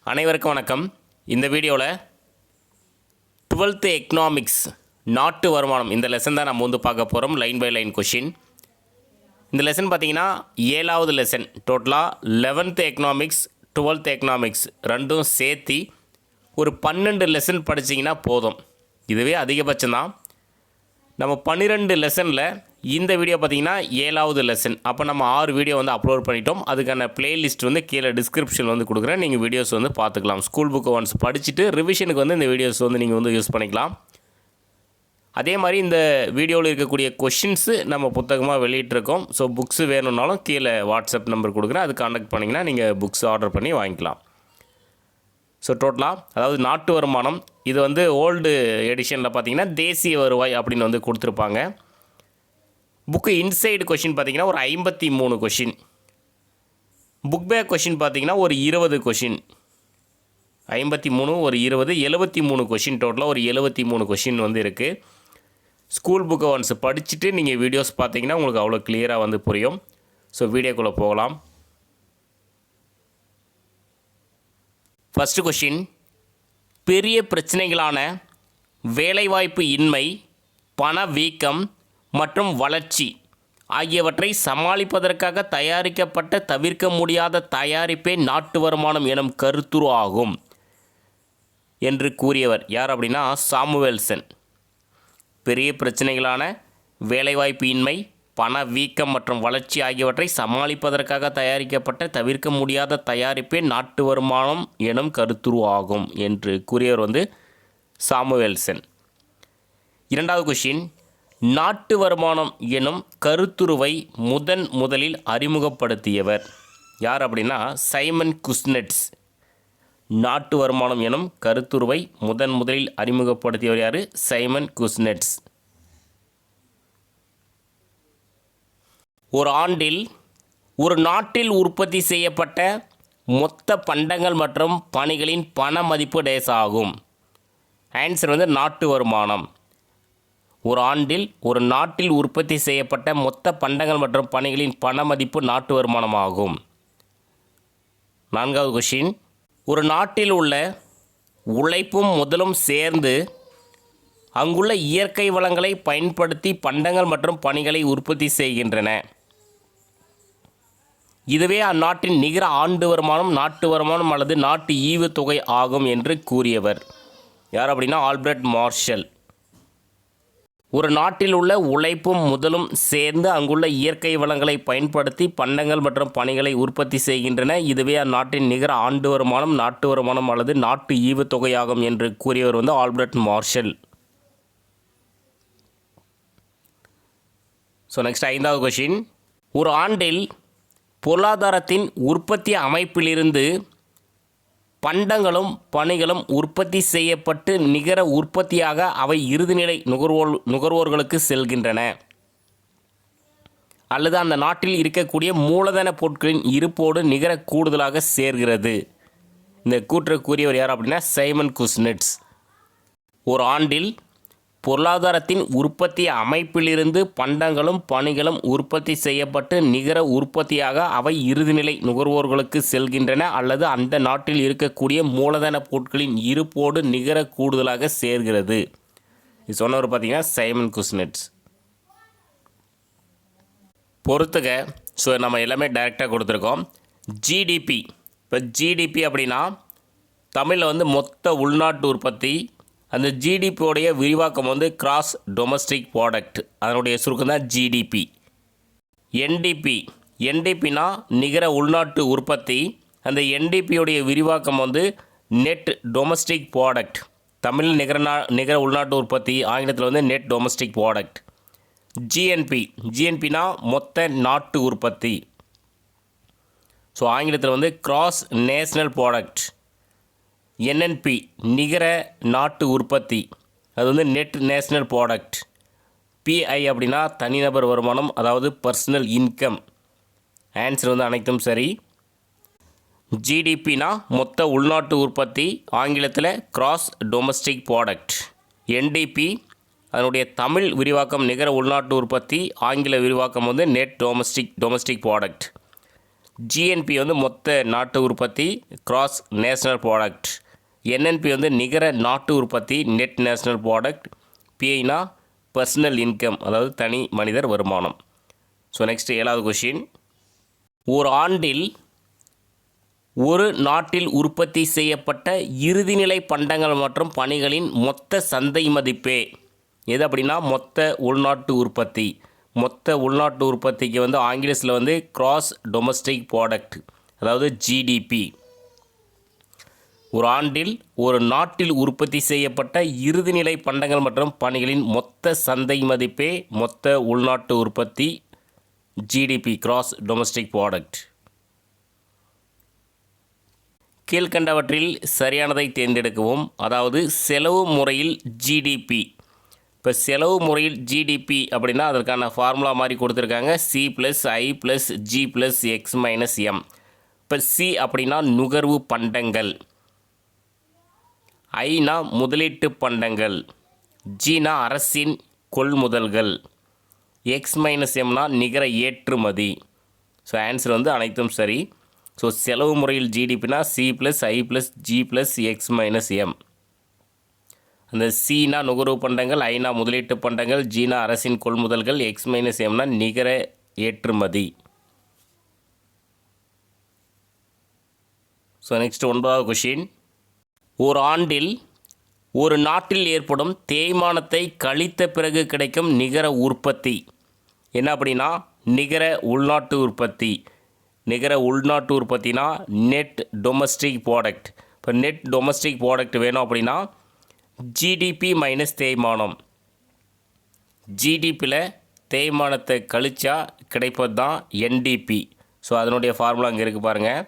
அனைவருக்கும் வணக்கம். இந்த வீடியோவில் 12th எக்கனாமிக்ஸ் நாட்டு வருமானம் இந்த லெசன் தான் நம்ம வந்து பார்க்க போகிறோம். Line by line question. இந்த லெசன் பார்த்தீங்கன்னா 7வது லெசன். டோட்டலாக 11th எக்கனாமிக்ஸ் 12th எக்கனாமிக்ஸ் ரெண்டும் சேர்த்து ஒரு 12 லெசன் படிச்சிங்கன்னா போதும். இதுவே அதிகபட்சம் தான். நம்ம 12 லெசனில் இந்த வீடியோ பார்த்திங்கன்னா 7வது லெசன். அப்போ நம்ம 6 வீடியோ வந்து அப்லோட் பண்ணிட்டோம். அதுக்கான பிளேலிஸ்ட் வந்து கீழே டிஸ்கிரிப்ஷனில் வந்து கொடுக்குறேன். நீங்கள் வீடியோஸ் வந்து பார்த்துக்கலாம். ஸ்கூல் புக்கை ஒன்ஸ் படிச்சுட்டு ரிவிஷனுக்கு வந்து இந்த வீடியோஸ் வந்து நீங்கள் வந்து யூஸ் பண்ணிக்கலாம். அதே மாதிரி இந்த வீடியோவில் இருக்கக்கூடிய கொஷின்ஸு நம்ம புத்தகமாக வெளியிட்டிருக்கோம். ஸோ புக்ஸு வேணும்னாலும் கீழே வாட்ஸ்அப் நம்பர் கொடுக்குறேன். அது கான்டாக்ட் பண்ணிங்கன்னா நீங்கள் புக்ஸ் ஆர்டர் பண்ணி வாங்கிக்கலாம். ஸோ டோட்டலாக அதாவது நாட்டு வருமானம் இது வந்து ஓல்டு எடிஷனில் பார்த்தீங்கன்னா தேசிய வருவாய் அப்படின்னு வந்து கொடுத்துருப்பாங்க. புக்கு இன்சைடு கொஷின் பார்த்திங்கன்னா ஒரு 53 கொஷின். புக் பேக் கொஷின் பார்த்திங்கன்னா ஒரு 20 கொஷின். 53 ஒரு 20 73 கொஷின். டோட்டலாக ஒரு 73 கொஷின் வந்து இருக்குது. ஸ்கூல் புக்கை ஒன்ஸ் படிச்சுட்டு நீங்கள் வீடியோஸ் பார்த்தீங்கன்னா உங்களுக்கு அவ்வளோ கிளியராக வந்து புரியும். ஸோ வீடியோக்குள்ளே போகலாம். ஃபஸ்ட்டு கொஷின், பெரிய பிரச்சனைகளான வேலைவாய்ப்பு இன்மை, பணவீக்கம் மற்றும் வளர்ச்சி ஆகியவற்றை சமாளிப்பதற்காக தயாரிக்கப்பட்ட தவிர்க்க முடியாத தயாரிப்பே நாட்டு வருமானம் எனும் கருத்துரு ஆகும் என்று கூறியவர் யார் அப்படின்னா சாமுவேல்சன். பெரிய பிரச்சனைகளான வேலைவாய்ப்பு இன்மை, பணவீக்கம் மற்றும் வளர்ச்சி ஆகியவற்றை சமாளிப்பதற்காக தயாரிக்கப்பட்ட தவிர்க்க முடியாத தயாரிப்பே நாட்டு வருமானம் எனும் கருத்துரு ஆகும் என்று கூறியவர் வந்து சாமுவேல்சன். இரண்டாவது கொஷின், நாட்டு வருமானம் எனும் கருத்துருவை முதலில் அறிமுகப்படுத்தியவர் யார் அப்படின்னா சைமன் குஸ்னெட்ஸ். நாட்டு வருமானம் எனும் கருத்துருவை முதலில் அறிமுகப்படுத்தியவர் யார்? சைமன் குஸ்னெட்ஸ். ஒரு ஆண்டில் ஒரு நாட்டில் உற்பத்தி செய்யப்பட்ட மொத்த பண்டங்கள் மற்றும் பணிகளின் பண மதிப்பு டேஸ் ஆகும். ஆன்சர் வந்து நாட்டு வருமானம். ஒரு ஆண்டில் ஒரு நாட்டில் உற்பத்தி செய்யப்பட்ட மொத்த பண்டங்கள் மற்றும் பணிகளின் பண மதிப்பு நாட்டு வருமானம் ஆகும். நான்காவது கொஷின், ஒரு நாட்டில் உள்ள உழைப்பும் முதலும் சேர்ந்து அங்குள்ள இயற்கை வளங்களை பயன்படுத்தி பண்டங்கள் மற்றும் பணிகளை உற்பத்தி செய்கின்றன. இதுவே அந்நாட்டின் நிகர ஆண்டு வருமானம், நாட்டு வருமானம் அல்லது நாட்டு ஈவுத்தொகை ஆகும் என்று கூறியவர் யார் அப்படின்னா ஆல்பர்ட் மார்ஷல். ஒரு நாட்டில் உள்ள உழைப்பும் முதலும் சேர்ந்து அங்குள்ள இயற்கை வளங்களை பயன்படுத்தி பண்டங்கள் மற்றும் பணிகளை உற்பத்தி செய்கின்றன. இதுவே அந்நாட்டின் நிகர ஆண்டு வருமானம், நாட்டு வருமானம் அல்லது நாட்டு ஈவுத்தொகையாகும் என்று கூறியவர் வந்து ஆல்பர்ட் மார்ஷல். ஸோ நெக்ஸ்ட் ஐந்தாவது கொஷின், ஒரு ஆண்டில் பொருளாதாரத்தின் உற்பத்தி அமைப்பிலிருந்து பண்டங்களும் பணிகளும் உற்பத்தி செய்யப்பட்டு நிகர உற்பத்தியாக அவை இறுதிநிலை நுகர்வோர்களுக்கு செல்கின்றன அல்லது அந்த நாட்டில் இருக்கக்கூடிய மூலதன பொருட்களின் இருப்போடு நிகர கூடுதலாக சேர்கிறது. இந்த கூற்றை கூறியவர் யார் அப்படின்னா சைமன் குஸ்னெட்ஸ். ஒரு ஆண்டில் பொருளாதாரத்தின் உற்பத்தி அமைப்பிலிருந்து பண்டங்களும் பணிகளும் உற்பத்தி செய்யப்பட்டு நிகர உற்பத்தியாக அவை இறுதிநிலை நுகர்வோர்களுக்கு செல்கின்றன அல்லது அந்த நாட்டில் இருக்கக்கூடிய மூலதன பொருட்களின் இருப்போடு நிகர கூடுதலாக சேர்கிறது. இது சொன்னவர் பார்த்தீங்கன்னா சைமன் குஸ்னெட்ஸ். பொறுத்துக்க. ஸோ நம்ம எல்லாமே டைரெக்டாக கொடுத்துருக்கோம். ஜிடிபி. இப்போ ஜிடிபி அப்படின்னா தமிழில் வந்து மொத்த உள்நாட்டு உற்பத்தி. அந்த ஜிடிபியோடைய விரிவாக்கம் வந்து கிராஸ் டொமஸ்டிக் ப்ராடக்ட். அதனுடைய சுருக்கம் தான் ஜிடிபி. என்டிபினா நிகர உள்நாட்டு உற்பத்தி. அந்த என்டிபியோடைய விரிவாக்கம் வந்து நெட் டொமஸ்டிக் ப்ராடக்ட். தமிழில் நிகர உள்நாட்டு உற்பத்தி, ஆங்கிலத்தில் வந்து நெட் டொமஸ்டிக் ப்ராடக்ட். ஜிஎன்பினா மொத்த நாட்டு உற்பத்தி. ஸோ ஆங்கிலத்தில் வந்து கிராஸ் நேஷ்னல் ப்ராடக்ட். என்என்பி நிகர நாட்டு உற்பத்தி, அது வந்து நெட் நேஷ்னல் ப்ராடக்ட். பிஐ அப்படின்னா தனிநபர் வருமானம், அதாவது பர்சனல் இன்கம். ஆன்சர் வந்து அனைத்தும் சரி. ஜிடிபினா மொத்த உள்நாட்டு உற்பத்தி, ஆங்கிலத்தில் கிராஸ் டொமஸ்டிக் ப்ராடக்ட். என்டிபி அதனுடைய தமிழ் விரிவாக்கம் நிகர உள்நாட்டு உற்பத்தி, ஆங்கில விரிவாக்கம் வந்து நெட் டொமஸ்டிக் ப்ராடக்ட். ஜிஎன்பி வந்து மொத்த நாட்டு உற்பத்தி கிராஸ் நேஷ்னல் ப்ராடக்ட். என்என்பி வந்து நிகர நாட்டு உற்பத்தி நெட் நேஷ்னல் ப்ராடக்ட். பிஐனா பர்சனல் இன்கம், அதாவது தனி மனிதர் வருமானம். ஸோ நெக்ஸ்ட் 7வது கொஷின். ஒரு ஆண்டில் ஒரு நாட்டில் உற்பத்தி செய்யப்பட்ட இறுதிநிலை பண்டங்கள் மற்றும் பணிகளின் மொத்த சந்தை மதிப்பே எது அப்படின்னா மொத்த உள்நாட்டு உற்பத்தி. மொத்த உள்நாட்டு உற்பத்திக்கு வந்து ஆங்கிலத்தில் வந்து கிராஸ் டொமஸ்டிக் ப்ராடக்ட், அதாவது ஜிடிபி. ஒரு ஆண்டில் ஒரு நாட்டில் உற்பத்தி செய்யப்பட்ட இறுதிநிலை பண்டங்கள் மற்றும் பணிகளின் மொத்த சந்தை மதிப்பே மொத்த உள்நாட்டு உற்பத்தி, ஜிடிபி, கிராஸ் டொமஸ்டிக் ப்ராடக்ட். கீழ்கண்டவற்றில் சரியானதை தேர்ந்தெடுக்கவும். அதாவது செலவு முறையில் ஜிடிபி. இப்போ செலவு முறையில் ஜிடிபி அப்படின்னா அதற்கான ஃபார்முலா மாதிரி கொடுத்துருக்காங்க, C+I+G+X-M. இப்போ சி அப்படின்னா நுகர்வு பண்டங்கள், ஐனா முதலீட்டு பண்டங்கள், ஜினா அரசின் கொள்முதல்கள், X-Mனா நிகர ஏற்றுமதி. ஸோ ஆன்சர் வந்து அனைத்தும் சரி. ஸோ செலவு முறையில் ஜிடிபினா C+I+G+X-M. அந்த சினா நுகர்வு பண்டங்கள், ஐனா முதலீட்டு பண்டங்கள், ஜினா அரசின் கொள்முதல்கள், X-Mனா நிகர ஏற்றுமதி. ஸோ நெக்ஸ்ட் 9வது கொஷின். ஒரு ஆண்டில் ஒரு நாட்டில் ஏற்படும் தேய்மானத்தை கழித்த பிறகு கிடைக்கும் நிகர உற்பத்தி என்ன அப்படின்னா நிகர உள்நாட்டு உற்பத்தி. நிகர உள்நாட்டு உற்பத்தினா நெட் டொமஸ்டிக் ப்ராடக்ட். இப்போ நெட் டொமஸ்டிக் ப்ராடக்ட் வேணும் அப்படின்னா ஜிடிபி மைனஸ் தேய்மானம். ஜிடிபியில் தேய்மானத்தை கழிச்சா கிடைப்பது தான் என்டிபி. ஸோ அதனுடைய ஃபார்முலா அங்கே இருக்குது பாருங்கள்.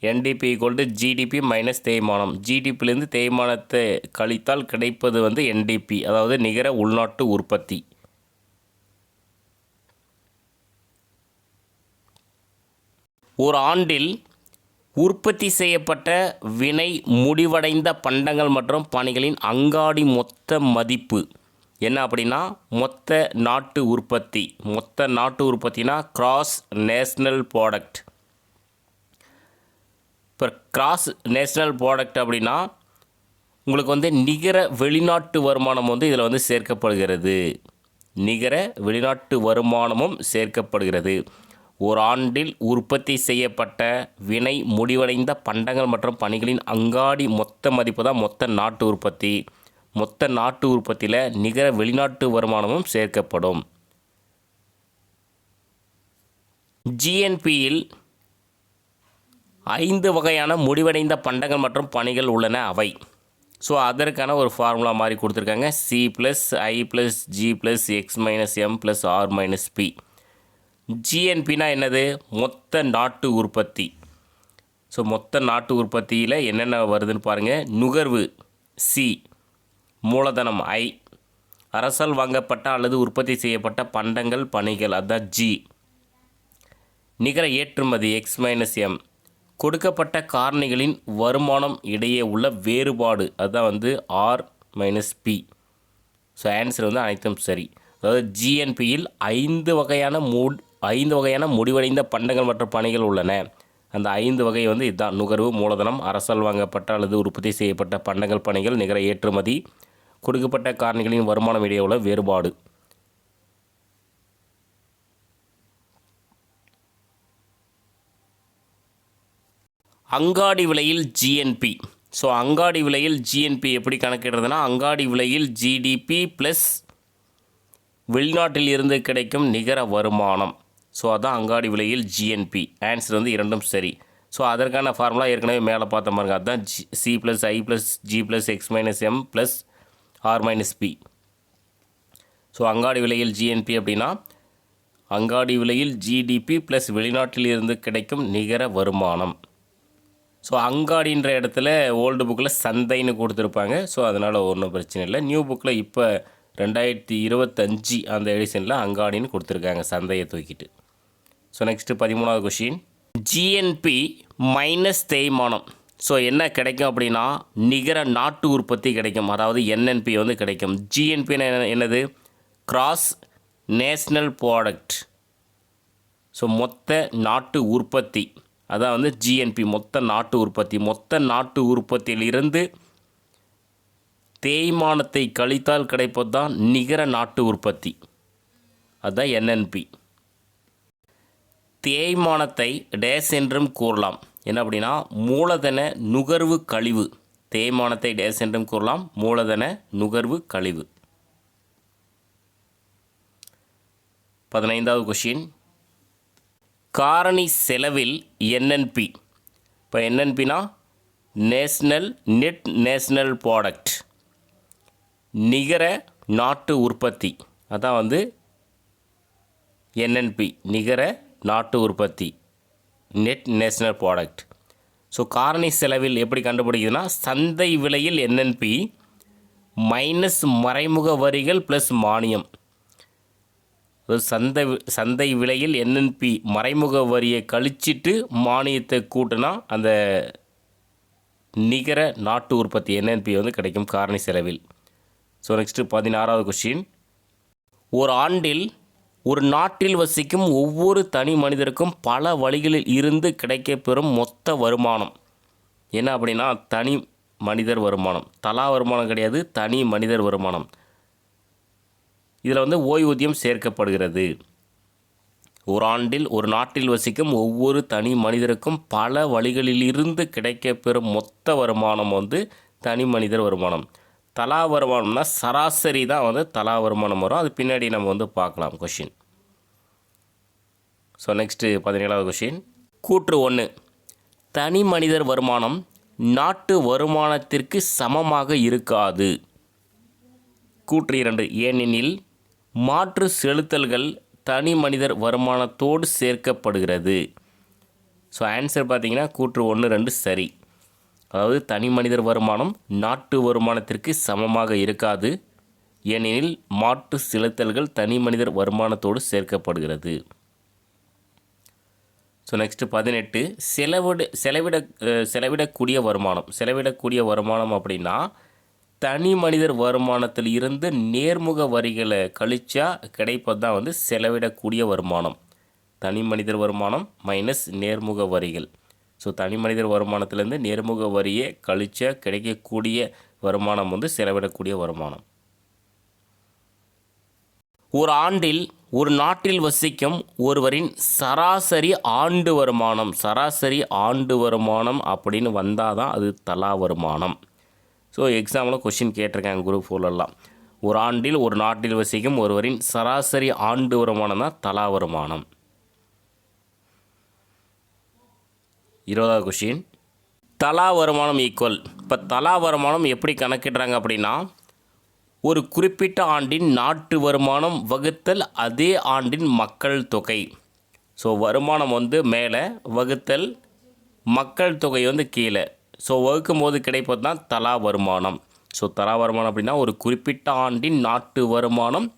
NDB equal to GDP minus தேய்மானம். ஜிடிபிலேருந்து தேய்மானத்தை கழித்தால் கிடைப்பது வந்து என்டிபி, அதாவது நிகர உள்நாட்டு உற்பத்தி. ஒரு ஆண்டில் உற்பத்தி செய்யப்பட்ட வினை முடிவடைந்த பண்டங்கள் மற்றும் பணிகளின் அங்காடி மொத்த மதிப்பு என்ன அப்படின்னா மொத்த நாட்டு உற்பத்தி. மொத்த நாட்டு உற்பத்தினா கிராஸ் நேஷ்னல் ப்ராடக்ட். இப்போ கிராஸ் நேஷ்னல் ப்ராடக்ட் அப்படின்னா உங்களுக்கு வந்து நிகர வெளிநாட்டு வருமானம் வந்து இதில் வந்து சேர்க்கப்படுகிறது. நிகர வெளிநாட்டு வருமானமும் சேர்க்கப்படுகிறது. ஒரு ஆண்டில் உற்பத்தி செய்யப்பட்ட வினை முடிவடைந்த பண்டங்கள் மற்றும் பணிகளின் அங்காடி மொத்த மதிப்பு தான் மொத்த நாட்டு உற்பத்தி. மொத்த நாட்டு உற்பத்தியில் நிகர வெளிநாட்டு வருமானமும் சேர்க்கப்படும். ஜிஎன்பியில் 5 வகையான முடிவடைந்த பண்டங்கள் மற்றும் பணிகள் உள்ளன. அவை ஸோ அதற்கான ஒரு ஃபார்முலா மாதிரி கொடுத்துருக்காங்க. C+I+G+X-M+R-P. ஜிஎன்பினா என்னது? மொத்த நாட்டு உற்பத்தி. ஸோ மொத்த நாட்டு உற்பத்தியில் என்னென்ன வருதுன்னு பாருங்கள். நுகர்வு சி, மூலதனம் ஐ, அரசால் வாங்கப்பட்ட அல்லது உற்பத்தி செய்யப்பட்ட பண்டங்கள் பணிகள் அதுதான் ஜி, நிகர ஏற்றுமதி X-M, கொடுக்கப்பட்ட காரணிகளின் வருமானம் இடையே உள்ள வேறுபாடு அதுதான் வந்து R-P. ஸோ ஆன்சர் வந்து அனைத்தும் சரி. அதாவது ஜிஎன்பியில் 5 வகையான முடிவடைந்த பண்டங்கள் மற்றும் பணிகள் உள்ளன. அந்த 5 வகை வந்து இதுதான்: நுகர்வு, மூலதனம், அரசால் வாங்கப்பட்ட அல்லது உற்பத்தி செய்யப்பட்ட பண்டங்கள் பணிகள், நிகர ஏற்றுமதி, கொடுக்கப்பட்ட காரணிகளின் வருமானம் இடையே உள்ள வேறுபாடு. அங்காடி விலையில் ஜிஎன்பி. ஸோ அங்காடி விலையில் ஜிஎன்பி எப்படி கணக்கிடுறதுனா அங்காடி விலையில் ஜிடிபி ப்ளஸ் வெளிநாட்டில் இருந்து கிடைக்கும் நிகர வருமானம். ஸோ அதான் அங்காடி விலையில் ஜிஎன்பி. ஆன்சர் வந்து இரண்டும் சரி. ஸோ அதற்கான ஃபார்முலா ஏற்கனவே மேலே பார்த்த பாருங்க. அதுதான் C+I+G+X-M+R-P. ஸோ அங்காடி விலையில் ஜிஎன்பி அப்படின்னா அங்காடி விலையில் ஜிடிபி ப்ளஸ் வெளிநாட்டில் இருந்து கிடைக்கும் நிகர வருமானம். ஸோ அங்காடின்ற இடத்துல ஓல்டு புக்கில் சந்தைன்னு கொடுத்துருப்பாங்க. ஸோ அதனால் ஒன்றும் பிரச்சனை இல்லை. நியூ புக்கில் இப்போ 2025 அந்த எடிஷனில் அங்காடின்னு கொடுத்துருக்காங்க, சந்தையை தூக்கிட்டு. ஸோ நெக்ஸ்ட்டு 13வது கொஷின். ஜிஎன்பி மைனஸ் தேய்மானம். ஸோ என்ன கிடைக்கும் அப்படின்னா நிகர நாட்டு உற்பத்தி கிடைக்கும், அதாவது என்என்பி வந்து கிடைக்கும். ஜிஎன்பி என்னது? Cross national product. ஸோ மொத்த நாட்டு உற்பத்தி அதான் வந்து ஜிஎன்பி, மொத்த நாட்டு உற்பத்தி. மொத்த நாட்டு உற்பத்தியிலிருந்து தேய்மானத்தை கழித்தால் கிடைப்பது தான் நிகர நாட்டு உற்பத்தி, அதுதான் என்என்பி. தேய்மானத்தை டேஸ் என்றும் கூறலாம். என்ன அப்படின்னா மூலதன நுகர்வு கழிவு. தேய்மானத்தை டேஸ் என்றும் கூறலாம், மூலதன நுகர்வு கழிவு. 15வது கொஷின், காரணி செலவில் என்என்பி. இப்போ என்என்பினா நெட் நேஷ்னல் ப்ராடக்ட், நிகர நாட்டு உற்பத்தி, அதான் வந்து என்என்பி, நிகர நாட்டு உற்பத்தி, நெட் நேஷ்னல் ப்ராடக்ட். ஸோ காரணி செலவில் எப்படி கண்டுபிடிக்குதுன்னா சந்தை விலையில் என்என்பி மைனஸ் மறைமுக வரிகள் ப்ளஸ் மானியம். சந்தை விலையில் என்என்பி மறைமுக வரியை கழிச்சிட்டு மானியத்தை கூட்டினா அந்த நிகர நாட்டு உற்பத்தி என்என்பி வந்து கிடைக்கும் காரணி செலவில். ஸோ நெக்ஸ்ட்டு 16வது கொஸ்டின், ஒரு ஆண்டில் ஒரு நாட்டில் வசிக்கும் ஒவ்வொரு தனி மனிதருக்கும் பல வழிகளில் இருந்து கிடைக்கப்பெறும் மொத்த வருமானம். என்ன அப்படின்னா தனி மனிதர் வருமானம், தலா வருமானம் கிடையாது, தனி மனிதர் வருமானம். இதில் வந்து ஓய்வூதியம் சேர்க்கப்படுகிறது. ஒரு ஆண்டில் ஒரு நாட்டில் வசிக்கும் ஒவ்வொரு தனி மனிதருக்கும் பல வழிகளிலிருந்து கிடைக்கப்பெறும் மொத்த வருமானம் வந்து தனி மனிதர் வருமானம். தலா வருமானம்னா சராசரி தான் வந்து தலா வருமானம் வரும், அது பின்னாடி நம்ம வந்து பார்க்கலாம் கொஷின். ஸோ நெக்ஸ்ட்டு 17வது கொஷின், கூற்று 1, தனி மனிதர் வருமானம் நாட்டு வருமானத்திற்கு சமமாக இருக்காது. கூற்று 2, ஏனெனில் மாற்று செலுத்தல்கள் தனி மனிதர் வருமானத்தோடு சேர்க்கப்படுகிறது. ஸோ ஆன்சர் பார்த்தீங்கன்னா கூற்று 1, 2 சரி. அதாவது தனி மனிதர் வருமானம் நாட்டு வருமானத்திற்கு சமமாக இருக்காது, ஏனெனில் மாற்று செலுத்தல்கள் தனி மனிதர் வருமானத்தோடு சேர்க்கப்படுகிறது. ஸோ நெக்ஸ்ட்டு 18, செலவிடக்கூடிய வருமானம். செலவிடக்கூடிய வருமானம் அப்படின்னா தனி மனிதர் வருமானத்தில் இருந்து நேர்முக வரிகளை கழிச்சா கிடைப்பது தான் வந்து செலவிடக்கூடிய வருமானம். தனி மனிதர் வருமானம் மைனஸ் நேர்முக வரிகள். ஸோ தனி மனிதர் வருமானத்திலேருந்து நேர்முக வரியை கழிச்சா கிடைக்கக்கூடிய வருமானம் வந்து செலவிடக்கூடிய வருமானம். ஒரு ஆண்டில் ஒரு நாட்டில் வசிக்கும் ஒருவரின் சராசரி ஆண்டு வருமானம் அப்படின்னு வந்தால் தான் அது தலா வருமானம். ஸோ எக்ஸாம்பிள் கொஷின் கேட்டிருக்காங்க குரூப் 4எல்லாம். ஒரு ஆண்டில் ஒரு நாட்டில் வசிக்கும் ஒருவரின் சராசரி ஆண்டு வருமானம் தான் தலா வருமானம். 20வது கொஷின், தலா வருமானம் ஈக்குவல். இப்போ தலா வருமானம் எப்படி கணக்கிடுறாங்க அப்படின்னா ஒரு குறிப்பிட்ட ஆண்டின் நாட்டு வருமானம் வகுத்தல் அதே ஆண்டின் மக்கள் தொகை. ஸோ வருமானம் வந்து மேலே வகுத்தல் மக்கள் தொகை வந்து கீழே. ஸோ வகுக்கும் போது கிடைப்பது தான் தலா வருமானம். ஸோ தலா வருமானம் அப்படின்னா ஒரு குறிப்பிட்ட ஆண்டின் நாட்டு வருமானம்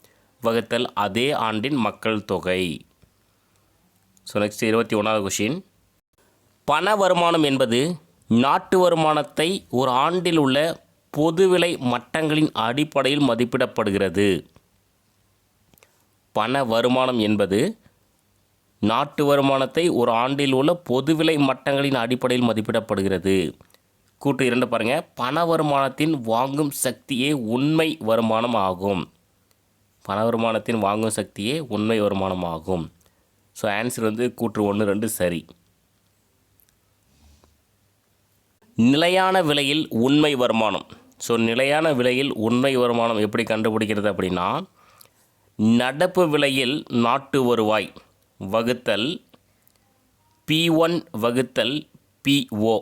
வகுத்தல் அதே ஆண்டின் மக்கள் தொகை. ஸோ நெக்ஸ்ட் 21வது கொஷின், பண வருமானம் என்பது நாட்டு வருமானத்தை ஒரு ஆண்டில் உள்ள பொதுவிலை மட்டங்களின் அடிப்படையில் மதிப்பிடப்படுகிறது. பண வருமானம் என்பது நாட்டு வருமானத்தை ஒரு ஆண்டில் உள்ள பொதுவிலை மட்டங்களின் அடிப்படையில் மதிப்பிடப்படுகிறது. கூற்று 2 பாருங்கள், பண வருமானத்தின் வாங்கும் சக்தியே உண்மை வருமானம் ஆகும். பண வருமானத்தின் வாங்கும் சக்தியே உண்மை வருமானம் ஆகும். ஸோ ஆன்சர் வந்து கூற்று 1, 2 சரி. நிலையான விலையில் உண்மை வருமானம். ஸோ நிலையான விலையில் உண்மை வருமானம் எப்படி கண்டுபிடிக்கிறது அப்படின்னா நடப்பு விலையில் நாட்டு வருவாய் வகுத்தல் P1 வகுத்தல் PO.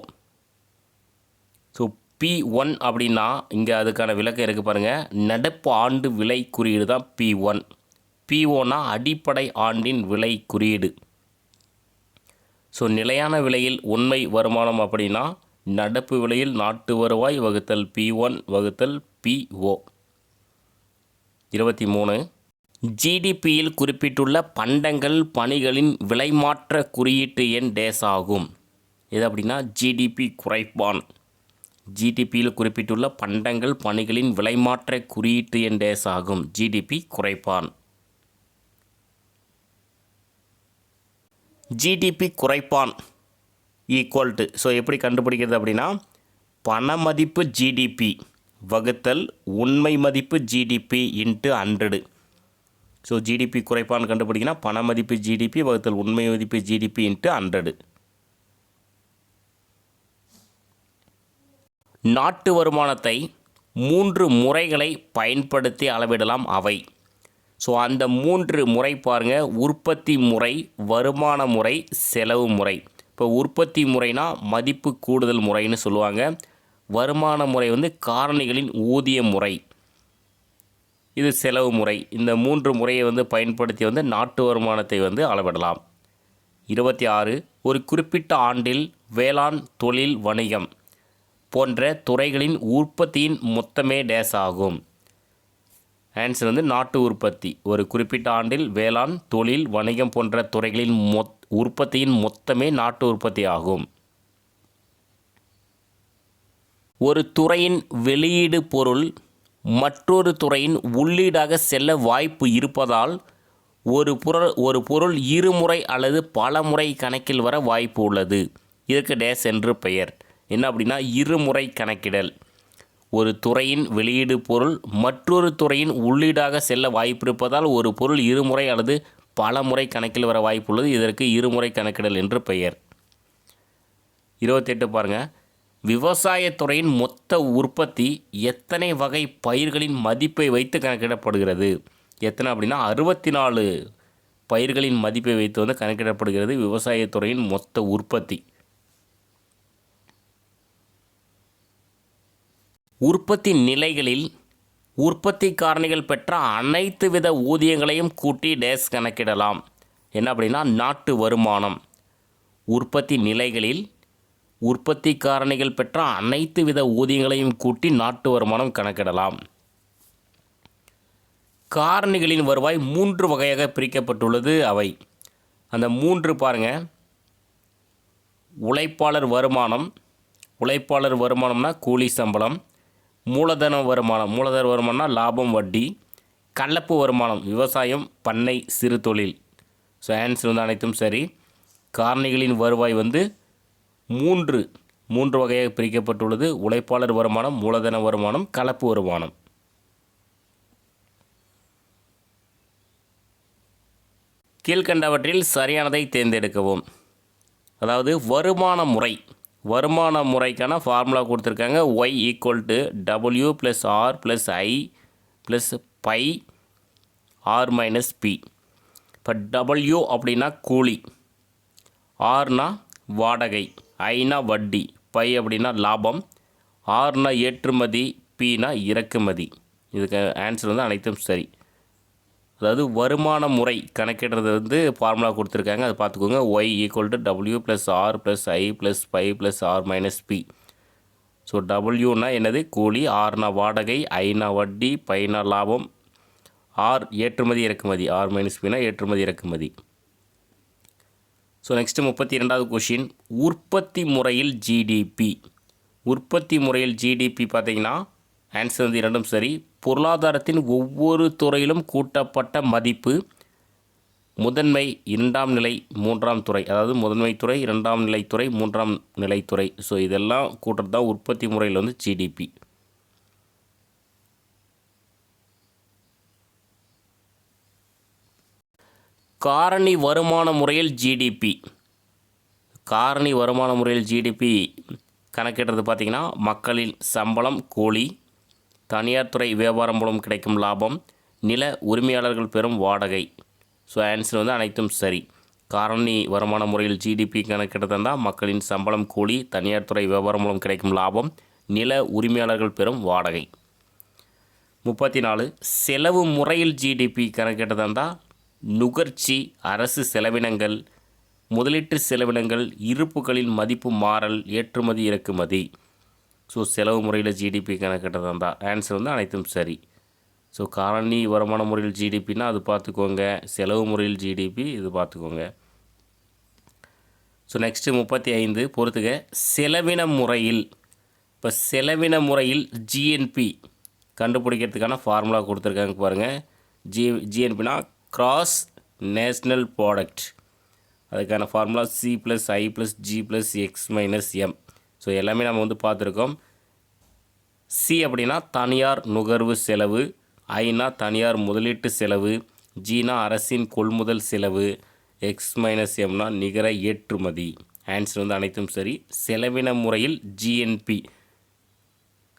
ஸோ P1 அப்படின்னா இங்கே அதுக்கான விளக்கம் இருக்குது பாருங்கள். நடப்பு ஆண்டு விலை குறியீடு தான் P1. POனா அடிப்படை ஆண்டின் விலை குறியீடு. ஸோ நிலையான விலையில் உண்மை வருமானம் அப்படின்னா நடப்பு விலையில் நாட்டு வருவாய் வகுத்தல் P1 வகுத்தல் PO. 23, ஜிடிபியில் குறிப்பிட்டுள்ள பண்டங்கள் பணிகளின் விலைமாற்ற குறியீட்டு எண் டேஸ் ஆகும். எது அப்படின்னா ஜிடிபி குறைப்பான். ஜிடிபியில் குறிப்பிட்டுள்ள பண்டங்கள் பணிகளின் விலைமாற்ற குறியீட்டு எண் டேஸ் ஆகும். ஜிடிபி குறைப்பான். ஜிடிபி குறைப்பான் ஈக்குவல் டு, ஸோ எப்படி கண்டுபிடிக்கிறது அப்படின்னா பண மதிப்பு ஜிடிபி வகுத்தல் உண்மை மதிப்பு ஜிடிபி இன்ட்டு 100. ஸோ ஜிடிபி குறைப்பான் கண்டுபிடிக்கினா பண மதிப்பு ஜிடிபி வகுத்தல் உண்மை மதிப்பு ஜிடிபி இன்ட்டு 100. நாட்டு வருமானத்தை 3 முறைகளை பயன்படுத்தி அளவிடலாம் அவை. ஸோ அந்த 3 முறை பாருங்கள், உற்பத்தி முறை, வருமான முறை, செலவு முறை. இப்போ உற்பத்தி முறைனா மதிப்பு கூடுதல் முறைன்னு சொல்லுவாங்க. வருமான முறை வந்து காரணிகளின் ஊதிய முறை, இது செலவு முறை. இந்த 3 முறையை வந்து பயன்படுத்தி வந்து நாட்டு வருமானத்தை வந்து அளவிடலாம். 26, ஒரு குறிப்பிட்ட ஆண்டில் வேளாண், தொழில், வணிகம் போன்ற துறைகளின் உற்பத்தியின் மொத்தமே டேஸ் ஆகும். ஆன்சர் வந்து நாட்டு உற்பத்தி. ஒரு குறிப்பிட்ட ஆண்டில் வேளாண், தொழில், வணிகம் போன்ற துறைகளின் உற்பத்தியின் மொத்தமே நாட்டு உற்பத்தி ஆகும். ஒரு துறையின் வெளியீடு பொருள் மற்றொரு துறையின் உள்ளீடாக செல்ல வாய்ப்பு இருப்பதால் ஒரு பொருள் இருமுறை அல்லது பல முறை கணக்கில் வர வாய்ப்பு உள்ளது. இதற்கு டேஸ் என்று பெயர். என்ன அப்படின்னா இருமுறை கணக்கிடல். ஒரு துறையின் வெளியீடு பொருள் மற்றொரு துறையின் உள்ளீடாக செல்ல வாய்ப்பு இருப்பதால் ஒரு பொருள் இருமுறை அல்லது பல முறை கணக்கில் வர வாய்ப்பு உள்ளது. இதற்கு இருமுறை கணக்கிடல் என்று பெயர். 28 பாருங்கள், விவசாயத்துறையின் மொத்த உற்பத்தி எத்தனை வகை பயிர்களின் மதிப்பை வைத்து கணக்கிடப்படுகிறது? எத்தனை அப்படின்னா 64 பயிர்களின் மதிப்பை வைத்து வந்து கணக்கிடப்படுகிறது விவசாயத்துறையின் மொத்த உற்பத்தி. உற்பத்தி நிலைகளில் உற்பத்தி காரணிகள் பெற்ற அனைத்து வித ஊதியங்களையும் கூட்டி டேஸ் கணக்கிடலாம். என்ன அப்படின்னா நாட்டு வருமானம். உற்பத்தி நிலைகளில் உற்பத்தி காரணிகள் பெற்ற அனைத்து வித ஊதியங்களையும் கூட்டி நாட்டு வருமானம் கணக்கிடலாம். காரணிகளின் வருவாய் 3 வகையாக பிரிக்கப்பட்டுள்ளது அவை. அந்த 3 பாருங்கள், உழைப்பாளர் வருமானம். உழைப்பாளர் வருமானம்னா கூலி சம்பளம். மூலதன வருமானம். மூலதன வருமானம்னா லாபம், வட்டி. கலப்பு வருமானம் விவசாயம், பண்ணை, சிறு தொழில். ஸோ ஆன்சர் வந்து அனைத்தும் சரி. காரணிகளின் வருவாய் வந்து 3 வகையாக பிரிக்கப்பட்டுள்ளது. உழைப்பாளர் வருமானம், மூலதன வருமானம், கலப்பு வருமானம். கீழ்கண்டவற்றில் சரியானதை தேர்ந்தெடுக்கவும். அதாவது வருமான முறை. வருமான முறைக்கான ஃபார்முலா கொடுத்துருக்காங்க. y = w + r + i + pi r - p. இப்போ w அப்படின்னா கூலி, ஆர்னா வாடகை, ஐனா வட்டி, பை அப்படின்னா லாபம், ஆர்னா ஏற்றுமதி, பினா இறக்குமதி. இதுக்கு ஆன்சர் வந்து அனைத்தும் சரி. அதாவது வருமான முறை கணக்கிடுறது வந்து ஃபார்முலா கொடுத்துருக்காங்க, அதை பார்த்துக்கோங்க. y = w + r + i + பை + r - p. ஸோ டபிள்யூனா என்னது? கூலி, ஆர்னா வாடகை, ஐனா வட்டி, பைனா லாபம், ஆர் ஏற்றுமதி இறக்குமதி, r - pனா ஏற்றுமதி இறக்குமதி. ஸோ நெக்ஸ்ட்டு 32வது கொஷின், உற்பத்தி முறையில் ஜிடிபி. உற்பத்தி முறையில் ஜிடிபி பார்த்தீங்கன்னா ஆன்சர் வந்து இரண்டும் சரி. பொருளாதாரத்தின் ஒவ்வொரு துறையிலும் கூட்டப்பட்ட மதிப்பு முதன்மை, இரண்டாம் நிலை, மூன்றாம் துறை. அதாவது முதன்மை துறை, இரண்டாம் நிலைத்துறை, மூன்றாம் நிலைத்துறை. ஸோ இதெல்லாம் கூட்டுறது தான் உற்பத்தி முறையில் வந்து ஜிடிபி. காரணி வருமான முறையில் ஜிடிபி. காரணி வருமான முறையில் ஜிடிபி கணக்கிடுறது பார்த்திங்கன்னா மக்களின் சம்பளம், கூலி, தனியார் துறை வியாபாரம் மூலம் கிடைக்கும் லாபம், நில உரிமையாளர்கள் பெறும் வாடகை. ஸோ ஆன்சர் வந்து அனைத்தும் சரி. காரணி வருமான முறையில் ஜிடிபி கணக்கிடுறது தான் மக்களின் சம்பளம், கூலி, தனியார் துறை வியாபாரம் மூலம் கிடைக்கும் லாபம், நில உரிமையாளர்கள் பெறும் வாடகை. 34, செலவு முறையில் ஜிடிபி கணக்கிடுறது தான் நுகர்ச்சி, அரசு செலவினங்கள், முதலீட்டு செலவினங்கள், இருப்புகளின் மதிப்பு மாறல், ஏற்றுமதி இறக்குமதி. ஸோ செலவு முறையில் ஜிடிபி கணக்கிட்டது தான் ஆன்சர் வந்து அனைத்தும் சரி. ஸோ காரணி வருமான முறையில் ஜிடிபின்னா அது பார்த்துக்கோங்க, செலவு முறையில் ஜிடிபி இது பார்த்துக்கோங்க. ஸோ நெக்ஸ்ட்டு 35 பொறுத்துக, செலவின முறையில். இப்போ செலவின முறையில் ஜிஎன்பி கண்டுபிடிக்கிறதுக்கான ஃபார்முலா கொடுத்துருக்காங்க பாருங்கள். ஜிஎன்பினா கிராஸ் நேஷ்னல் ப்ராடக்ட். அதுக்கான formula C plus I plus G plus X minus M. So எல்லாமே நம்ம வந்து பார்த்துருக்கோம். சி அப்படின்னா தனியார் நுகர்வு செலவு, ஐனா தனியார் முதலீட்டு செலவு, ஜினா அரசின் கொள்முதல் செலவு, எக்ஸ் மைனஸ் எம்னா நிகர ஏற்றுமதி. ஆன்சர் வந்து அனைத்தும் சரி. செலவின முறையில் ஜிஎன்பி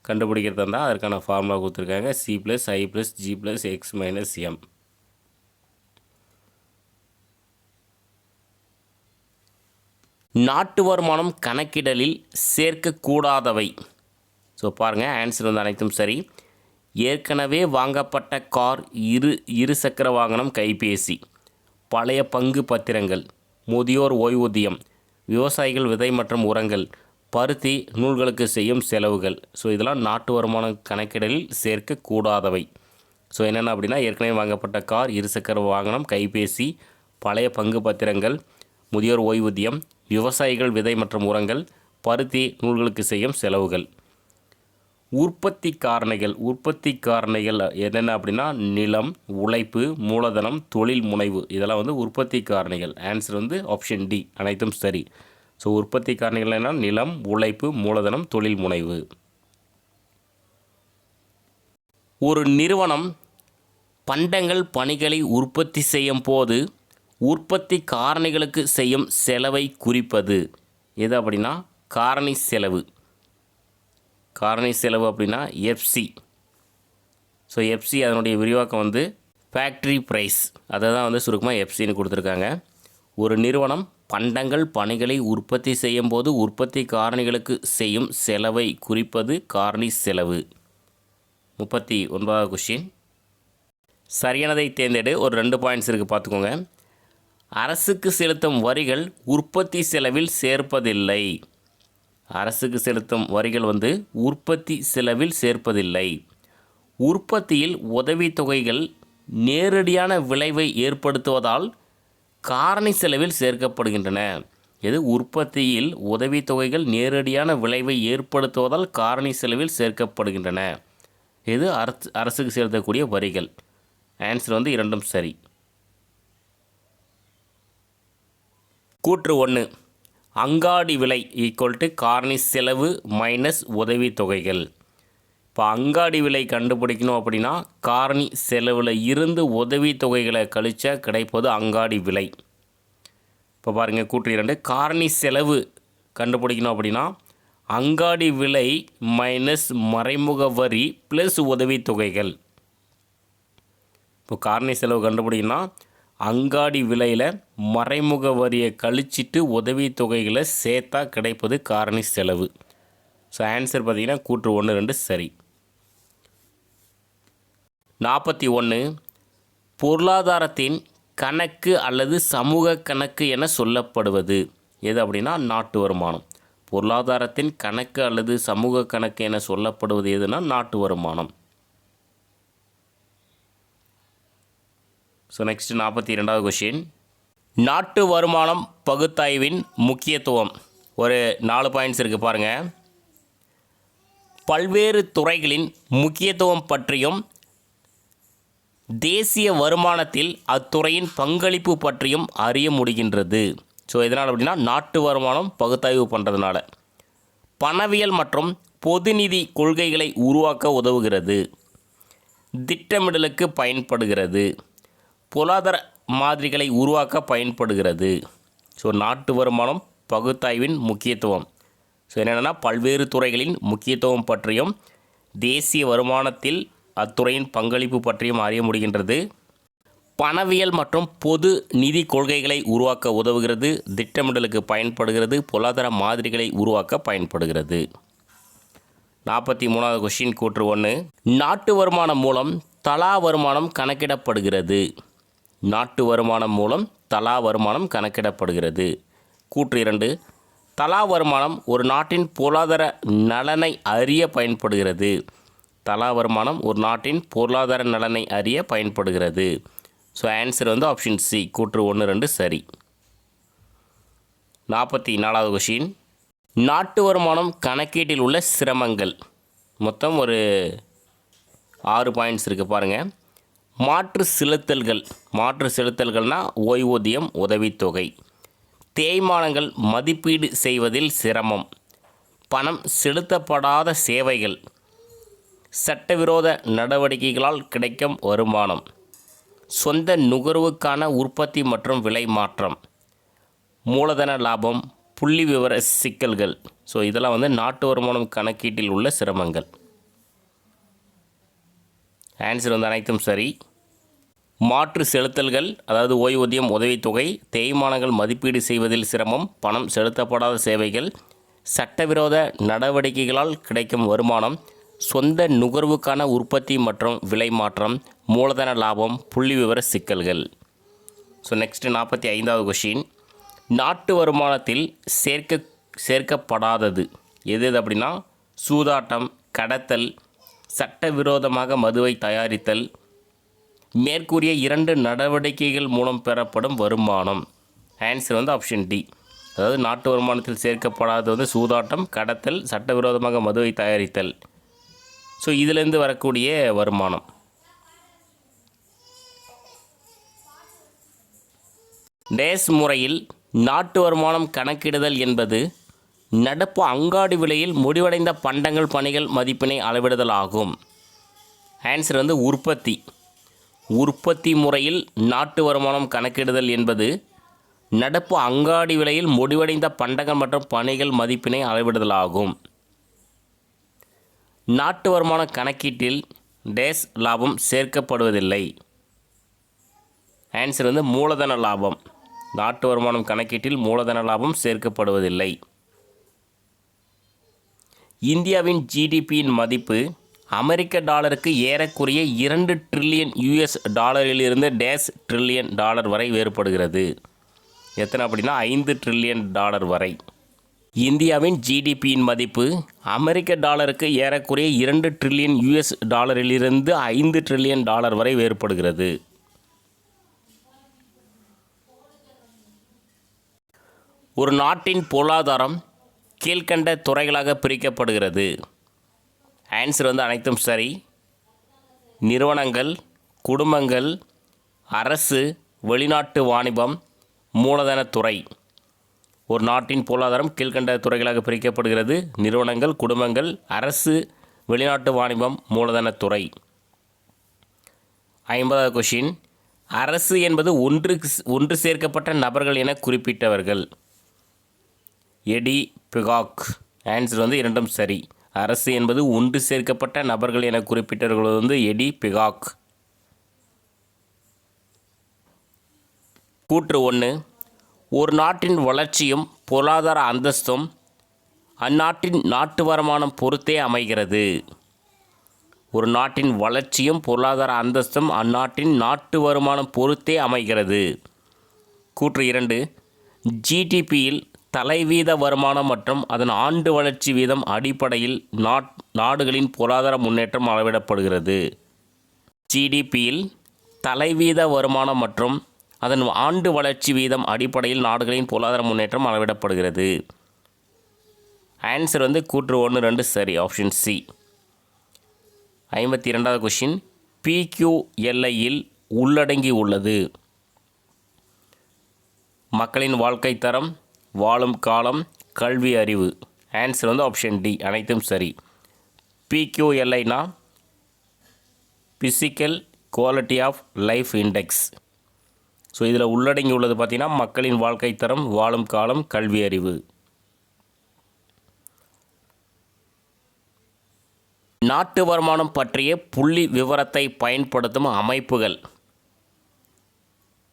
கண்டுபிடிக்கிறதா இருந்தால் அதற்கான ஃபார்முலா கொடுத்துருக்காங்க C plus I plus G plus X minus M. நாட்டு வருமானம் கணக்கிடலில் சேர்க்கக்கூடாதவை. ஸோ பாருங்கள், ஆன்சர் வந்து அனைத்தும் சரி. ஏற்கனவே வாங்கப்பட்ட கார், இருசக்கர வாகனம், கைபேசி, பழைய பங்கு பத்திரங்கள், முதியோர் ஓய்வூதியம், விவசாயிகள் விதை மற்றும் உரங்கள், பருத்தி நூல்களுக்கு செய்யும் செலவுகள். ஸோ இதெல்லாம் நாட்டு வருமான கணக்கிடலில் சேர்க்கக்கூடாதவை. ஸோ என்னென்ன அப்படின்னா, ஏற்கனவே வாங்கப்பட்ட கார், இருசக்கர வாகனம், கைபேசி, பழைய பங்கு பத்திரங்கள், முதியோர் ஓய்வூதியம், விவசாயிகள் விதை மற்றும் உரங்கள், பருத்தி நூல்களுக்கு செய்யும் செலவுகள். உற்பத்தி காரணிகள் என்னென்ன அப்படின்னா, நிலம், உழைப்பு, மூலதனம், தொழில் முனைவு. இதெல்லாம் வந்து உற்பத்தி காரணிகள். ஆன்சர் வந்து ஆப்ஷன் டி அனைத்தும் சரி. ஸோ உற்பத்தி காரணிகள் என்ன? நிலம், உழைப்பு, மூலதனம், தொழில் முனைவு. ஒரு நிறுவனம் பண்டங்கள் பணிகளை உற்பத்தி செய்யும் போது உற்பத்தி காரணிகளுக்கு செய்யும் செலவை குறிப்பது எது அப்படின்னா காரணி செலவு. காரணி செலவு அப்படின்னா எஃப்சி. ஸோ எஃப்சி அதனுடைய விரிவாக்கம் வந்து ஃபேக்ட்ரி ப்ரைஸ். அதை தான் வந்து சுருக்கமாக எஃப்சின்னு கொடுத்துருக்காங்க. ஒரு நிறுவனம் பண்டங்கள் பணிகளை உற்பத்தி செய்யும் போது உற்பத்தி காரணிகளுக்கு செய்யும் செலவை குறிப்பது காரணி செலவு. 39வது கொஸ்டின். சரியானதை தேர்ந்தெடு. ஒரு 2 பாயிண்ட்ஸ் இருக்குது, பார்த்துக்கோங்க. அரசுக்கு செலுத்தும் வரிகள் உற்பத்தி செலவில் சேர்ப்பதில்லை. அரசுக்கு செலுத்தும் வரிகள் வந்து உற்பத்தி செலவில் சேர்ப்பதில்லை. உற்பத்தியில் உதவித்தொகைகள் நேரடியான விளைவை ஏற்படுத்துவதால் காரணி செலவில் சேர்க்கப்படுகின்றன. இது உற்பத்தியில் உதவித்தொகைகள் நேரடியான விளைவை ஏற்படுத்துவதால் காரணி செலவில் சேர்க்கப்படுகின்றன. இது அரசுக்கு செலுத்தக்கூடிய வரிகள். ஆன்சர் வந்து இரண்டும் சரி. கூற்று 1, அங்காடி விலை ஈக்குவல் டு காரணி செலவு மைனஸ் உதவித்தொகைகள். இப்போ அங்காடி விலை கண்டுபிடிக்கணும் அப்படின்னா காரணி செலவில் இருந்து உதவித்தொகைகளை கழிச்சா கிடைப்பது அங்காடி விலை. இப்போ பாருங்கள், கூற்று 2, காரணி செலவு கண்டுபிடிக்கணும் அப்படின்னா அங்காடி விலை மைனஸ் மறைமுக வரி ப்ளஸ் உதவித்தொகைகள். இப்போ காரணி செலவு கண்டுபிடிக்கணும்னா அங்காடி விலையில் மறைமுக வரியை கழிச்சிட்டு உதவித்தொகைகளை சேர்த்தா கிடைப்பது காரணி செலவு. ஸோ ஆன்சர் பார்த்திங்கன்னா கூற்று 1, 2 சரி. 41, பொருளாதாரத்தின் கணக்கு அல்லது சமூக கணக்கு என சொல்லப்படுவது எது அப்படின்னா நாட்டு வருமானம். பொருளாதாரத்தின் கணக்கு அல்லது சமூக கணக்கு என சொல்லப்படுவது எதுனா நாட்டு வருமானம். ஸோ நெக்ஸ்ட் 42வது கொஷின். நாட்டு வருமானம் பகுத்தாய்வின் முக்கியத்துவம். ஒரு 4 பாயிண்ட்ஸ் இருக்குது பாருங்கள். பல்வேறு துறைகளின் முக்கியத்துவம் பற்றியும் தேசிய வருமானத்தில் அத்துறையின் பங்களிப்பு பற்றியும் அறிய முடிகின்றது. ஸோ எதனால் அப்படின்னா நாட்டு வருமானம் பகுத்தாய்வு பண்ணுறதுனால. பணவியல் மற்றும் பொதுநிதி கொள்கைகளை உருவாக்க உதவுகிறது. திட்டமிடலுக்கு பயன்படுகிறது. பொருளாதார மாதிரிகளை உருவாக்க பயன்படுகிறது. ஸோ நாட்டு வருமானம் பகுத்தாய்வின் முக்கியத்துவம். ஸோ என்னென்னா பல்வேறு துறைகளின் முக்கியத்துவம் பற்றியும் தேசிய வருமானத்தில் அத்துறையின் பங்களிப்பு பற்றியும் அறிய முடிகின்றது. பணவியல் மற்றும் பொது நிதி கொள்கைகளை உருவாக்க உதவுகிறது. திட்டமிடலுக்கு பயன்படுகிறது. பொருளாதார மாதிரிகளை உருவாக்க பயன்படுகிறது. 43வது கொஸ்டின் கூற்று 1, நாட்டு வருமானம் மூலம் தலா வருமானம் கணக்கிடப்படுகிறது. நாட்டு வருமானம் மூலம் தலா வருமானம் கணக்கிடப்படுகிறது. கூற்று 2, தலா வருமானம் ஒரு நாட்டின் பொருளாதார நலனை அறிய பயன்படுகிறது. தலா வருமானம் ஒரு நாட்டின் பொருளாதார நலனை அறிய பயன்படுகிறது. ஸோ ஆன்சர் வந்து ஆப்ஷன் சி கூற்று 1, 2 சரி. 44வது கொஷின். நாட்டு வருமானம் கணக்கீட்டில் உள்ள சிரமங்கள். மொத்தம் ஒரு 6 பாயிண்ட்ஸ் இருக்குது பாருங்கள். மாற்று செலுத்தல்கள்னால் ஓய்வூதியம், உதவித்தொகை. தேய்மானங்கள் மதிப்பீடு செய்வதில் சிரமம், பணம் செலுத்தப்படாத சேவைகள், சட்டவிரோத நடவடிக்கைகளால் கிடைக்கும் வருமானம், சொந்த நுகர்வுக்கான உற்பத்தி மற்றும் விலை மாற்றம், மூலதன லாபம், புள்ளி விவர சிக்கல்கள். ஸோ இதெல்லாம் வந்து நாட்டு வருமானம் கணக்கீட்டில் உள்ள சிரமங்கள். ஆன்சர் வந்து அனைத்தும் சரி. மாற்று செலுத்தல்கள், அதாவது ஓய்வூதியம், உதவித்தொகை, தேய்மானங்கள் மதிப்பீடு செய்வதில் சிரமம், பணம் செலுத்தப்படாத சேவைகள், சட்டவிரோத நடவடிக்கைகளால் கிடைக்கும் வருமானம், சொந்த நுகர்வுக்கான உற்பத்தி மற்றும் விலை மாற்றம், மூலதன லாபம், புள்ளி விவர சிக்கல்கள். ஸோ நெக்ஸ்ட் 45வது கொஷின். நாட்டு வருமானத்தில் சேர்க்கப்படாதது எது அப்படின்னா சூதாட்டம், கடத்தல், சட்டவிரோதமாக மதுவை தயாரித்தல், மேற்கூறிய 2 நடவடிக்கைகள் மூலம் பெறப்படும் வருமானம். ஆன்சர் வந்து ஆப்ஷன் டி. அதாவது நாட்டு வருமானத்தில் சேர்க்கப்படாதது வந்து சூதாட்டம், கடத்தல், சட்டவிரோதமாக மதுவை தயாரித்தல். ஸோ இதிலேருந்து வரக்கூடிய வருமானம். டேஸ் முறையில் நாட்டு வருமானம் கணக்கிடுதல் என்பது நடப்பு அங்காடி விலையில் முடிவடைந்த பண்டங்கள் பணிகள் மதிப்பினை அளவிடுதல் ஆகும். ஆன்சர் வந்து உற்பத்தி முறையில் நாட்டு வருமானம் கணக்கிடுதல் என்பது நடப்பு அங்காடி விலையில் முடிவடைந்த பண்டங்கள் மற்றும் பணிகள் மதிப்பினை அளவிடுதல் ஆகும். நாட்டு வருமான கணக்கீட்டில் டேஸ் லாபம் சேர்க்கப்படுவதில்லை. ஆன்சர் வந்து மூலதன லாபம். நாட்டு வருமானம் கணக்கீட்டில் மூலதன லாபம் சேர்க்கப்படுவதில்லை. இந்தியாவின் ஜிடிபியின் மதிப்பு அமெரிக்க டாலருக்கு ஏறக்குறைய 2 ட்ரில்லியன் யூஎஸ் டாலரிலிருந்து டேஸ் ட்ரில்லியன் டாலர் வரை வேறுபடுகிறது. எத்தனை அப்படின்னா 5 ட்ரில்லியன் டாலர் வரை. இந்தியாவின் ஜிடிபியின் மதிப்பு அமெரிக்க டாலருக்கு ஏறக்குறைய 2 ட்ரில்லியன் யூஎஸ் டாலரிலிருந்து 5 ட்ரில்லியன் டாலர் வரை வேறுபடுகிறது. ஒரு நாட்டின் பொருளாதாரம் கீழ்கண்ட துறைகளாக பிரிக்கப்படுகிறது. ஆன்சர் வந்து அனைத்தும் சரி. நிறுவனங்கள், குடும்பங்கள், அரசு, வெளிநாட்டு வாணிபம், மூலதனத்துறை. ஒரு நாட்டின் பொருளாதாரம் கீழ்கண்ட துறைகளாக பிரிக்கப்படுகிறது. நிறுவனங்கள், குடும்பங்கள், அரசு, வெளிநாட்டு வாணிபம், மூலதனத்துறை. 50வது கொஷின். அரசு என்பது ஒன்று சேர்க்கப்பட்ட நபர்கள் என குறிப்பிட்டவர்கள். Eddy peacock. ஆன்சர் வந்து இரண்டும் சரி. அரசு என்பது ஒன்று சேர்க்கப்பட்ட நபர்கள் என குறிப்பிட்டவர்கள் வந்து எடி பிகாக். கூற்று 1. ஒரு நாட்டின் வளர்ச்சியும் பொருளாதார அந்தஸ்தும் அந்நாட்டின் நாட்டு வருமானம் பொறுத்தே அமைகிறது. ஒரு நாட்டின் வளர்ச்சியும் பொருளாதார அந்தஸ்தும் அந்நாட்டின் நாட்டு வருமானம் பொறுத்தே அமைகிறது. கூற்று 2. ஜிடிபியில் தலைவீத வருமானம் மற்றும் அதன் ஆண்டு வளர்ச்சி வீதம் அடிப்படையில் நாடுகளின் பொருளாதார முன்னேற்றம் அளவிடப்படுகிறது. ஜிடிபியில் தலைவீத வருமானம் மற்றும் அதன் ஆண்டு வளர்ச்சி வீதம் அடிப்படையில் நாடுகளின் பொருளாதார முன்னேற்றம் அளவிடப்படுகிறது. ஆன்சர் வந்து கூற்று 1, 2 சரி. Option C. 52வது கொஷின். பிக்யூஎல்ஐயில் உள்ளடங்கி உள்ளது. மக்களின் வாழ்க்கை தரம், வாழும் காலம், கல்வி அறிவு. ஆன்சர் வந்து ஆப்ஷன் டி. அனைத்தும் சரி. பிக்யூஎல்ஐனா physical quality of life index. So இதில் உள்ளடங்கி உள்ளது பார்த்திங்கன்னா மக்களின் வாழ்க்கை தரம், வாழும் காலம், கல்வி அறிவு. நாட்டு வருமானம் பற்றிய புள்ளி விவரத்தை பயன்படுத்தும் அமைப்புகள்.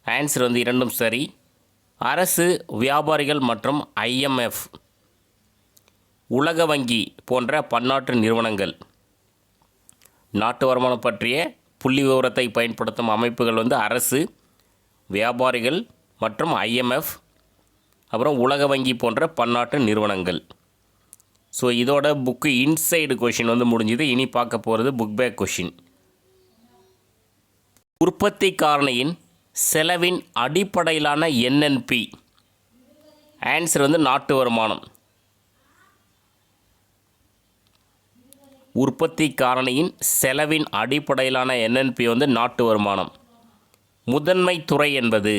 ஆன்சர் வந்து இரண்டும் சரி. அரசு, வியாபாரிகள் மற்றும் IMF, உலக வங்கி போன்ற பன்னாட்டு நிறுவனங்கள். நாட்டு வருமானம் பற்றிய புள்ளி விவரத்தை பயன்படுத்தும் அமைப்புகள் வந்து அரசு, வியாபாரிகள் மற்றும் IMF, அப்புறம் உலக வங்கி போன்ற பன்னாட்டு நிறுவனங்கள். ஸோ இதோட புக்கு இன்சைடு கொஷின் வந்து முடிஞ்சுது. இனி பார்க்க போகிறது புக் பேக் கொஷின். உற்பத்தி காரணியின் செலவின் அடிப்படையிலான NNP. ஆன்சர் வந்து நாட்டு வருமானம். உற்பத்தி காரணியின் செலவின் அடிப்படையிலான NNP வந்து நாட்டு வருமானம். முதன்மை துறை என்பது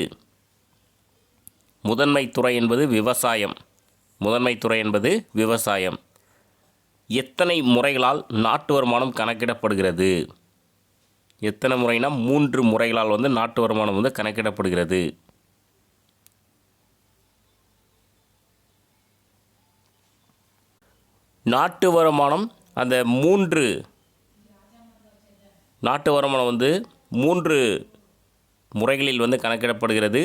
முதன்மை துறை என்பது விவசாயம். முதன்மை துறை என்பது விவசாயம். எத்தனை முறைகளால் நாட்டு வருமானம் கணக்கிடப்படுகிறது? எத்தனை முறைனா 3 முறைகளால் வந்து நாட்டு வருமானம் வந்து கணக்கிடப்படுகிறது. நாட்டு வருமானம் அந்த 3 நாட்டு வருமானம் வந்து 3 முறைகளில் வந்து கணக்கிடப்படுகிறது.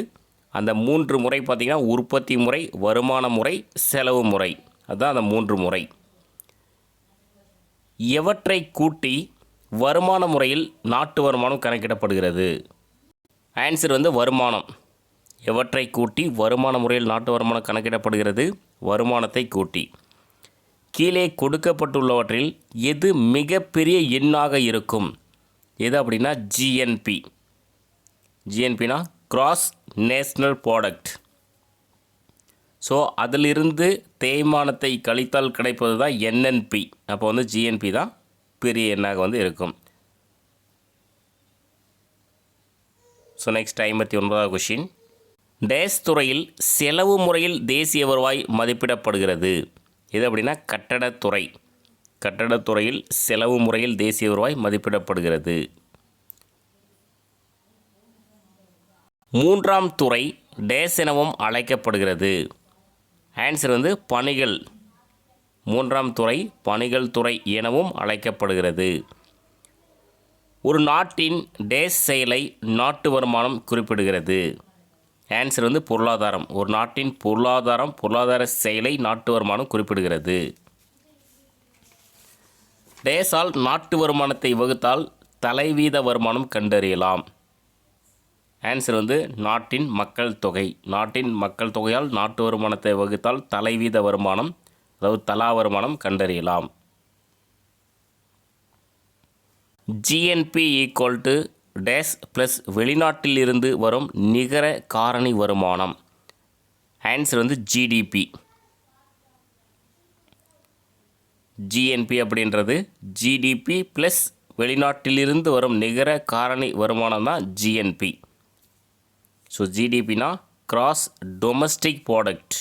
அந்த 3 முறை பார்த்திங்கன்னா உற்பத்தி முறை, வருமான முறை, செலவு முறை. அதுதான் அந்த 3 முறை. எவற்றை கூட்டி வருமான முறையில் நாட்டு வருமானம் கணக்கிடப்படுகிறது? ஆன்சர் வந்து வருமானம். எவற்றை கூட்டி வருமான முறையில் நாட்டு வருமானம் கணக்கிடப்படுகிறது? வருமானத்தை கூட்டி. கீழே கொடுக்கப்பட்டுள்ளவற்றில் எது மிகப்பெரிய எண்ணாக இருக்கும்? எது அப்படின்னா ஜிஎன்பி. ஜிஎன்பினா கிராஸ் நேஷ்னல் ப்ராடக்ட். ஸோ அதிலிருந்து தேய்மானத்தை கழித்தால் கிடைப்பது தான் என்என்பி. அப்போ வந்து ஜிஎன்பி தான் பெரிய எண்ணாக வந்து இருக்கும். ஸோ நெக்ஸ்ட் 59வது கொஷின். டேஸ் துறையில் செலவு முறையில் தேசிய வருவாய் மதிப்பிடப்படுகிறது. எது அப்படின்னா கட்டடத்துறை. கட்டடத்துறையில் செலவு முறையில் தேசிய வருவாய் மதிப்பிடப்படுகிறது. 3ஆம் துறை டேஸ் எனவும் அழைக்கப்படுகிறது. ஆன்சர் வந்து பணிகள். 3ஆம் துறை பணிகள் துறை எனவும் அழைக்கப்படுகிறது. ஒரு நாட்டின் டேஸ் செயலை நாட்டு வருமானம் குறிப்பிடுகிறது. ஆன்சர் வந்து பொருளாதாரம். ஒரு நாட்டின் பொருளாதார செயலை நாட்டு வருமானம் குறிப்பிடுகிறது. டேஸால் நாட்டு வருமானத்தை வகுத்தால் தலைவீத வருமானம் கண்டறியலாம். ஆன்சர் வந்து நாட்டின் மக்கள் தொகை. நாட்டின் மக்கள் தொகையால் நாட்டு வருமானத்தை வகுத்தால் தலைவீத வருமானம், அதாவது தலா வருமானம் கண்டறியலாம். ஜிஎன்பி ஈக்குவல் டு டேஸ் ப்ளஸ் வெளிநாட்டில் இருந்து வரும் நிகர காரணி வருமானம். ஆன்சர் வந்து ஜிடிபி. ஜிஎன்பி அப்படின்றது ஜிடிபி ப்ளஸ் வெளிநாட்டிலிருந்து வரும் நிகர காரணி வருமானம் தான் ஜிஎன்பி. ஸோ ஜிடிபினா கிராஸ் டொமஸ்டிக் ப்ராடக்ட்.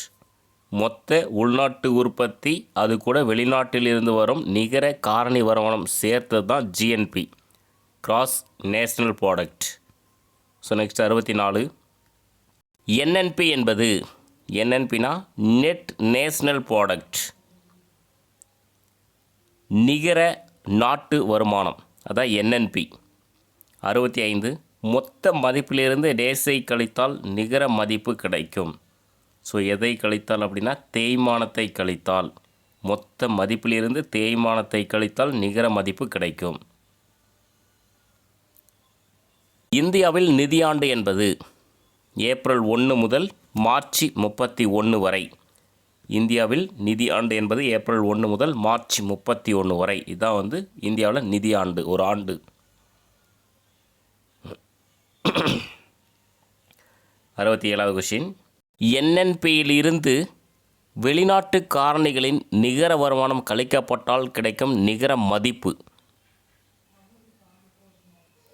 மொத்த உள்நாட்டு உற்பத்தி, அது கூட வெளிநாட்டிலிருந்து வரும் நிகர காரணி வருமானம் சேர்த்தது தான் GNB, cross national product. So next 64. NNP என்பது, என்என்பினா நெட் நேஷ்னல் ப்ராடக்ட், நிகர நாட்டு வருமானம், அதான் என்என்பி. 65. மொத்த மதிப்பிலிருந்து டேஸை கழித்தால் நிகர மதிப்பு கிடைக்கும். ஸோ எதை கழித்தால் அப்படின்னா தேய்மானத்தை கழித்தால். மொத்த மதிப்பிலிருந்து தேய்மானத்தை கழித்தால் நிகர மதிப்பு கிடைக்கும். இந்தியாவில் நிதியாண்டு என்பது ஏப்ரல் 1 முதல் மார்ச் 31 வரை. இந்தியாவில் நிதியாண்டு என்பது ஏப்ரல் 1 முதல் மார்ச் 31 வரை. இதுதான் வந்து இந்தியாவில் நிதியாண்டு, ஒரு ஆண்டு. 67வது கொஷின். என்என்பியிலிருந்து வெளிநாட்டு காரணிகளின் நிகர வருமானம் கழிக்கப்பட்டால் கிடைக்கும் நிகர மதிப்பு.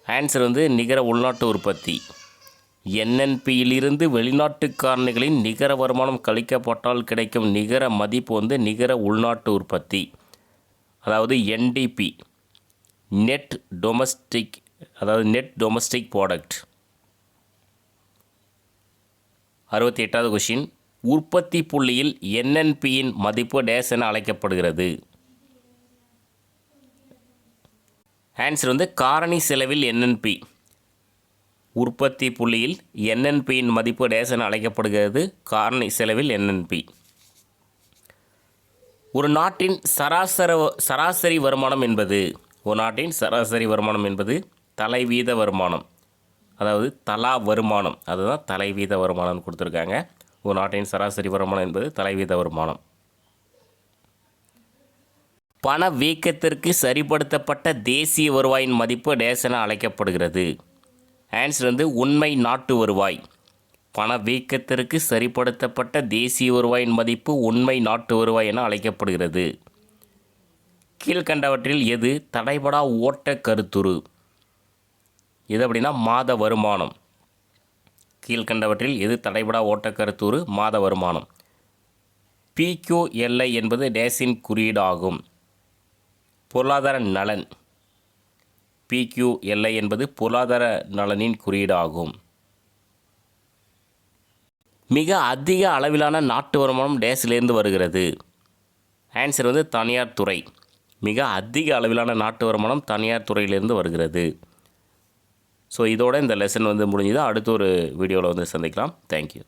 ஆன்சர் வந்து நிகர உள்நாட்டு உற்பத்தி. என்என்பியிலிருந்து வெளிநாட்டு காரணிகளின் நிகர வருமானம் கழிக்கப்பட்டால் கிடைக்கும் நிகர மதிப்பு வந்து நிகர உள்நாட்டு உற்பத்தி, அதாவது என்டிபி, நெட் டொமஸ்டிக், அதாவது நெட் டொமஸ்டிக் ப்ராடக்ட். 68வது கொஷின். உற்பத்தி புள்ளியில் என்என்பியின் மதிப்பு டேஸ் என அழைக்கப்படுகிறது. ஆன்சர் வந்து காரணி செலவில் என்என்பி. உற்பத்தி புள்ளியில் என்என்பியின் மதிப்பு டேஸ் என அழைக்கப்படுகிறது, காரணி செலவில் என்என்பி. ஒரு நாட்டின் சராசரி வருமானம் என்பது, ஒரு நாட்டின் சராசரி வருமானம் என்பது தலைவீத வருமானம், அதாவது தலா வருமானம். அதுதான் தலைவீத வருமானம் கொடுத்துருக்காங்க. ஒரு நாட்டின் சராசரி வருமானம் என்பது தலைவீத வருமானம். பணவீக்கத்திற்கு சரிப்படுத்தப்பட்ட தேசிய வருவாயின் மதிப்பு டேஸ் என அழைக்கப்படுகிறது. ஆன்சர் வந்து உண்மை நாட்டு வருவாய். பணவீக்கத்திற்கு சரிப்படுத்தப்பட்ட தேசிய வருவாயின் மதிப்பு உண்மை நாட்டு வருவாய் என அழைக்கப்படுகிறது. கீழ்கண்டவற்றில் எது தடைபடா ஓட்ட கருத்துரு? எது அப்படின்னா மாத வருமானம். கீழ்கண்டவற்றில் எது தடைபடா ஓட்டக்கருத்துரு மாத வருமானம்? PQLI என்பது டேஸின் குறியீடாகும். பொருளாதார நலன். PQLI என்பது பொருளாதார நலனின் குறியீடாகும். மிக அதிக அளவிலான நாட்டு வருமானம் டேஸிலிருந்து வருகிறது. ஆன்சர் வந்து தனியார் துறை. மிக அதிக அளவிலான நாட்டு வருமானம் தனியார் துறையிலிருந்து வருகிறது. ஸோ இதோட இந்த லெசன் வந்து முடிஞ்சுது. அடுத்த ஒரு வீடியோவில் வந்து சந்திக்கலாம். தேங்க்யூ.